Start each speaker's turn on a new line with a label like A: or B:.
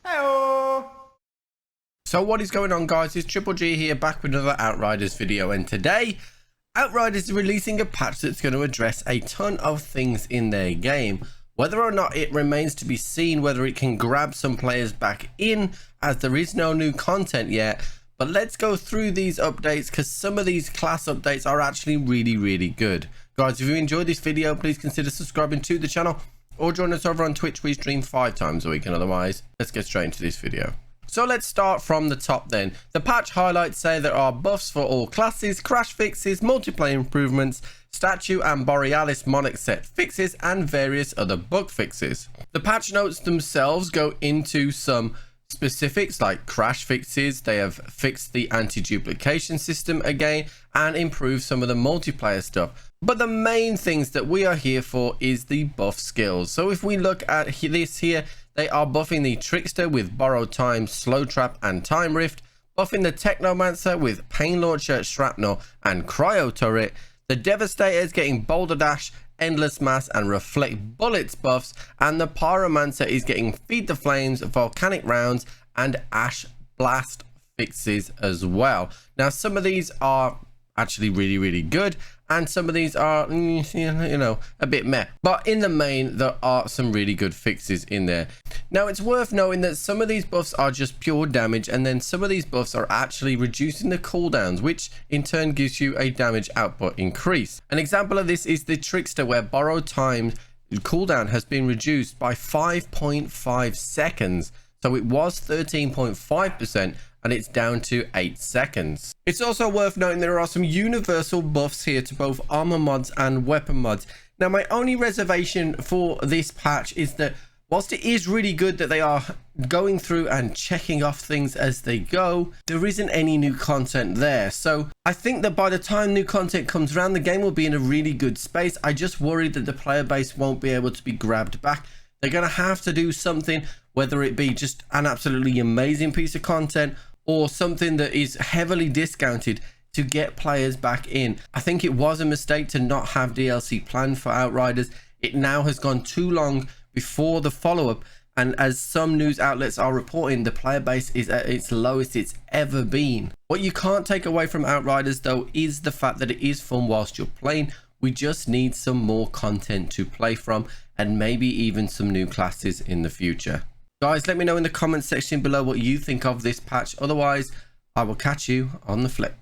A: Hello. So what is going on, guys? It's Triple G here, back with another Outriders video, and today Outriders is releasing a patch that's going to address a ton of things in their game. Whether or not it remains to be seen whether it can grab some players back in, as there is no new content yet. But let's go through these updates, because some of these class updates are actually really good. Guys, if you enjoyed this video, please consider subscribing to the channel or join us over on Twitch. We stream 5 times a week, and otherwise let's get straight into this video. So let's start from the top then. The patch highlights say there are buffs for all classes, crash fixes, multiplayer improvements, statue and borealis monarch set fixes, and various other bug fixes. The patch notes themselves go into some specifics like crash fixes. They have fixed the anti-duplication system again and improved some of the multiplayer stuff. But the main things that we are here for is the buff skills. So if we look at this here, they are buffing the Trickster with Borrowed Time, Slow Trap and Time Rift, buffing the Technomancer with Pain Launcher, Shrapnel and Cryo Turret. The Devastator is getting Boulder Dash, Endless Mass and Reflect Bullets buffs, and the Pyromancer is getting Feed the Flames, Volcanic Rounds and Ash Blast fixes as well. Now some of these are actually really good, and some of these are, you know, a bit meh, but in the main there are some really good fixes in there. Now it's worth knowing that some of these buffs are just pure damage, and then some of these buffs are actually reducing the cooldowns, which in turn gives you a damage output increase. An example of this is the Trickster, where Borrowed Time cooldown has been reduced by 5.5 seconds. So it was 13.5% and it's down to 8 seconds. It's also worth noting there are some universal buffs here to both armor mods and weapon mods. Now my only reservation for this patch is that whilst it is really good that they are going through and checking off things as they go, there isn't any new content there. So I think that by the time new content comes around, the game will be in a really good space. I just worry that the player base won't be able to be grabbed back. They're going to have to do something, whether it be just an absolutely amazing piece of content or something that is heavily discounted to get players back in. I think it was a mistake to not have DLC planned for Outriders. It now has gone too long before the follow-up, and as some news outlets are reporting, the player base is at its lowest it's ever been. What you can't take away from Outriders though is the fact that it is fun whilst you're playing. We just need some more content to play from, and maybe even some new classes in the future. Guys, let me know in the comment section below what you think of this patch. Otherwise, I will catch you on the flip.